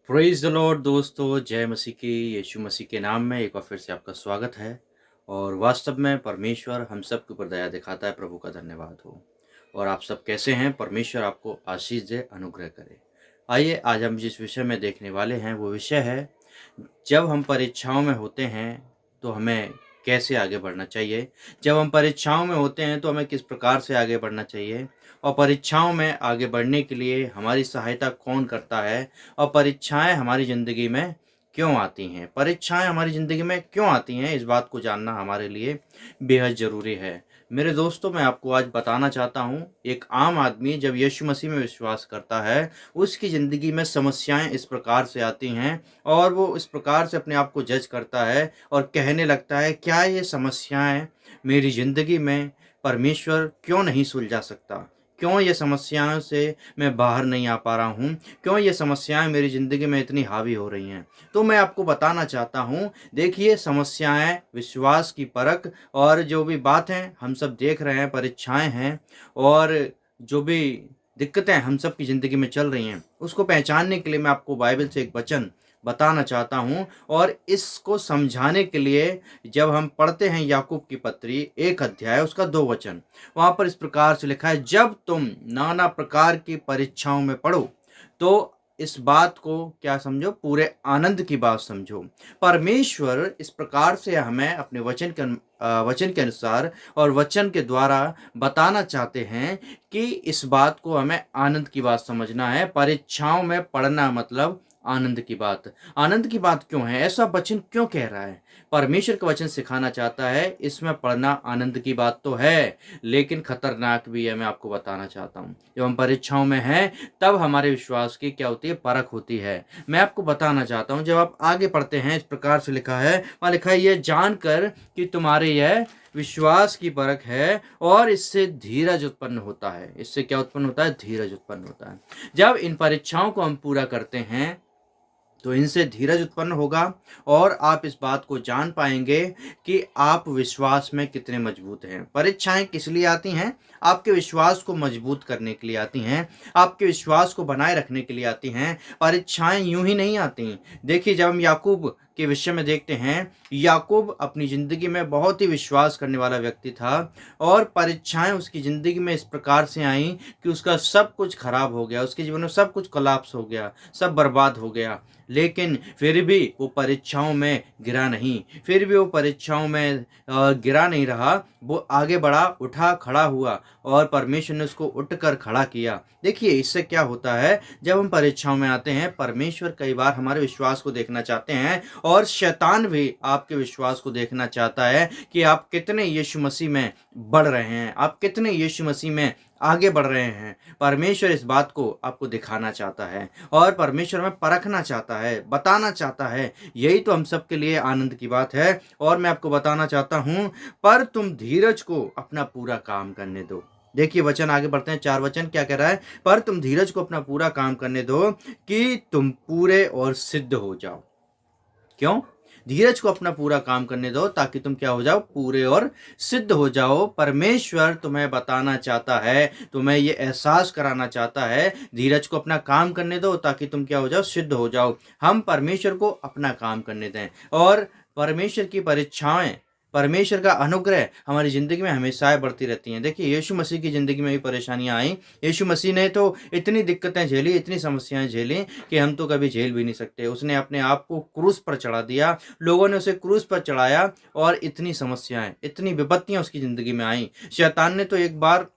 Praise the Lord दोस्तों, जय मसीह की। यीशु मसीह के नाम में एक बार फिर से आपका स्वागत है। और वास्तव में परमेश्वर हम सब के ऊपर दया दिखाता है। प्रभु का धन्यवाद हो। और आप सब कैसे हैं? परमेश्वर आपको आशीष दे, अनुग्रह करे। आइए, आज हम जिस विषय में देखने वाले हैं वो विषय है, जब हम परीक्षाओं में होते हैं तो हमें कैसे आगे बढ़ना चाहिए। जब हम परीक्षाओं में होते हैं तो हमें किस प्रकार से आगे बढ़ना चाहिए, और परीक्षाओं में आगे बढ़ने के लिए हमारी सहायता कौन करता है, और परीक्षाएं हमारी ज़िंदगी में क्यों आती हैं। परीक्षाएं हमारी ज़िंदगी में क्यों आती हैं, इस बात को जानना हमारे लिए बेहद ज़रूरी है। मेरे दोस्तों, मैं आपको आज बताना चाहता हूँ, एक आम आदमी जब यीशु मसीह में विश्वास करता है, उसकी ज़िंदगी में समस्याएं इस प्रकार से आती हैं और वो इस प्रकार से अपने आप को जज करता है और कहने लगता है, क्या ये समस्याएं मेरी ज़िंदगी में परमेश्वर क्यों नहीं सुलझा सकता? क्यों ये समस्याओं से मैं बाहर नहीं आ पा रहा हूँ? क्यों ये समस्याएं मेरी ज़िंदगी में इतनी हावी हो रही हैं? तो मैं आपको बताना चाहता हूँ, देखिए, समस्याएं, विश्वास की परख और जो भी बातें हम सब देख रहे हैं, परीक्षाएं हैं और जो भी दिक्कतें हम सब की ज़िंदगी में चल रही हैं, उसको पहचानने के लिए मैं आपको बाइबल से एक वचन बताना चाहता हूँ। और इसको समझाने के लिए जब हम पढ़ते हैं याकूब की पत्री 1 अध्याय उसका 2 वचन, वहाँ पर इस प्रकार से लिखा है, जब तुम नाना प्रकार की परीक्षाओं में पड़ो तो इस बात को क्या समझो, पूरे आनंद की बात समझो। परमेश्वर इस प्रकार से हमें अपने वचन के अनुसार और वचन के द्वारा बताना चाहते हैं कि इस बात को हमें आनंद की बात समझना है। परीक्षाओं में पढ़ना मतलब आनंद की बात। आनंद की बात क्यों है? ऐसा वचन क्यों कह रहा है? परमेश्वर का वचन सिखाना चाहता है, इसमें पढ़ना आनंद की बात तो है, लेकिन खतरनाक भी है। मैं आपको बताना चाहता हूँ, जब हम परीक्षाओं में हैं तब हमारे विश्वास की क्या होती है, परख होती है। मैं आपको बताना चाहता हूँ, जब आप आगे पढ़ते हैं, इस प्रकार से लिखा है, वहाँ लिखा है, यह जानकर कि तुम्हारे यह विश्वास की परख है और इससे धीरज उत्पन्न होता है। इससे क्या उत्पन्न होता है? धीरज उत्पन्न होता है। जब इन परीक्षाओं को हम पूरा करते हैं तो इनसे धीरज उत्पन्न होगा और आप इस बात को जान पाएंगे कि आप विश्वास में कितने मजबूत हैं। परीक्षाएं किस लिए आती हैं? आपके विश्वास को मजबूत करने के लिए आती हैं, आपके विश्वास को बनाए रखने के लिए आती हैं। परीक्षाएं यूं ही नहीं आती। देखिए, जब हम याकूब के विषय में देखते हैं, याकूब अपनी ज़िंदगी में बहुत ही विश्वास करने वाला व्यक्ति था और परीक्षाएं उसकी ज़िंदगी में इस प्रकार से आईं कि उसका सब कुछ खराब हो गया, उसके जीवन में सब कुछ कोलैप्स हो गया, सब बर्बाद हो गया। लेकिन फिर भी वो परीक्षाओं में गिरा नहीं, फिर भी वो परीक्षाओं में गिरा नहीं रहा। वो आगे बढ़ा, उठा, खड़ा हुआ और परमेश्वर ने उसको उठकर खड़ा किया। देखिए, इससे क्या होता है, जब हम परीक्षाओं में आते हैं, परमेश्वर कई बार हमारे विश्वास को देखना चाहते हैं और शैतान भी आपके विश्वास को देखना चाहता है कि आप कितने यीशु मसीह में बढ़ रहे हैं, आप कितने यीशु मसीह में आगे बढ़ रहे हैं। परमेश्वर इस बात को आपको दिखाना चाहता है और परमेश्वर में परखना चाहता है, बताना चाहता है। यही तो हम सबके लिए आनंद की बात है। और मैं आपको बताना चाहता हूं, पर तुम धीरज को अपना पूरा काम करने दो। देखिए, वचन आगे बढ़ते हैं, 4 वचन क्या कह रहा है, पर तुम धीरज को अपना पूरा काम करने दो कि तुम पूरे और सिद्ध हो जाओ। क्यों? धीरज को अपना पूरा काम करने दो ताकि तुम क्या हो जाओ, पूरे और सिद्ध हो जाओ। परमेश्वर तुम्हें बताना चाहता है, तुम्हें ये एहसास कराना चाहता है, धीरज को अपना काम करने दो ताकि तुम क्या हो जाओ, सिद्ध हो जाओ। हम परमेश्वर को अपना काम करने दें और परमेश्वर की परीक्षाएं, परमेश्वर का अनुग्रह हमारी ज़िंदगी में हमेशा बढ़ती रहती हैं। देखिए, यीशु मसीह की ज़िंदगी में भी परेशानियां आई। यीशु मसीह ने तो इतनी दिक्कतें झेली, इतनी समस्याएं झेली कि हम तो कभी झेल भी नहीं सकते। उसने अपने आप को क्रूस पर चढ़ा दिया, लोगों ने उसे क्रूस पर चढ़ाया और इतनी समस्याएं, इतनी विपत्तियां उसकी ज़िंदगी में आई। शैतान ने तो एक बार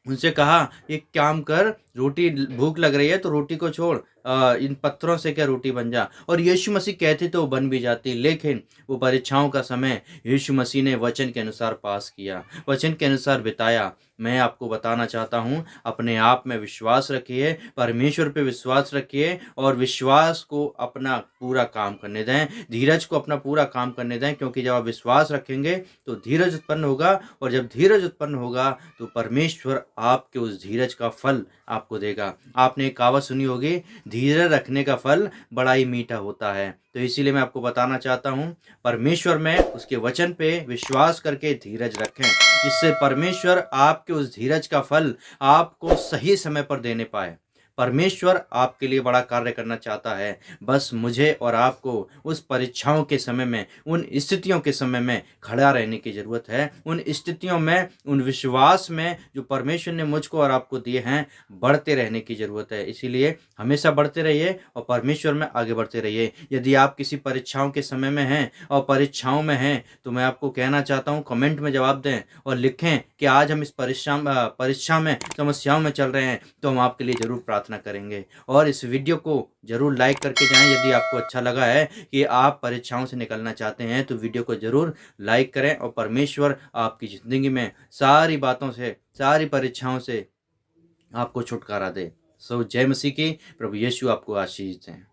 उनसे कहा, एक काम कर, रोटी, भूख लग रही है तो रोटी को छोड़, इन पत्थरों से क्या रोटी बन जा। और यीशु मसीह कहते तो वो बन भी जाती, लेकिन वो परीक्षाओं का समय यीशु मसीह ने वचन के अनुसार पास किया, वचन के अनुसार बिताया। मैं आपको बताना चाहता हूँ, अपने आप में विश्वास रखिए, परमेश्वर पे विश्वास रखिए और विश्वास को अपना पूरा काम करने दें, धीरज को अपना पूरा काम करने दें। क्योंकि जब आप विश्वास रखेंगे तो धीरज उत्पन्न होगा और जब धीरज उत्पन्न होगा तो परमेश्वर आपके उस धीरज का फल आपको देगा। आपने एक कहावत सुनी होगी, धीरज रखने का फल बड़ा ही मीठा होता है। तो इसीलिए मैं आपको बताना चाहता हूँ, परमेश्वर में, उसके वचन पे विश्वास करके धीरज रखें, जिससे परमेश्वर आपके उस धीरज का फल आपको सही समय पर देने पाए। परमेश्वर आपके लिए बड़ा कार्य करना चाहता है। बस मुझे और आपको उस परीक्षाओं के समय में, उन स्थितियों के समय में खड़ा रहने की ज़रूरत है। उन स्थितियों में, उन विश्वास में जो परमेश्वर ने मुझको और आपको दिए हैं, बढ़ते रहने की ज़रूरत है। इसीलिए हमेशा बढ़ते रहिए और परमेश्वर में आगे बढ़ते रहिए। यदि आप किसी परीक्षाओं के समय में हैं और परीक्षाओं में हैं, तो मैं आपको कहना चाहता हूँ, कमेंट में जवाब दें और लिखें कि आज हम इस परीक्षा में, समस्याओं में चल रहे हैं, तो हम आपके लिए ज़रूर प्रार्थना करेंगे। और इस वीडियो को ज़रूर लाइक करके जाएँ। यदि आपको अच्छा लगा है कि आप परीक्षाओं से निकलना चाहते हैं, तो वीडियो को ज़रूर लाइक करें और परमेश्वर आपकी ज़िंदगी में सारी बातों से, सारी परीक्षाओं से आपको छुटकारा दे। जय मसीह की। प्रभु यीशु आपको आशीष दें।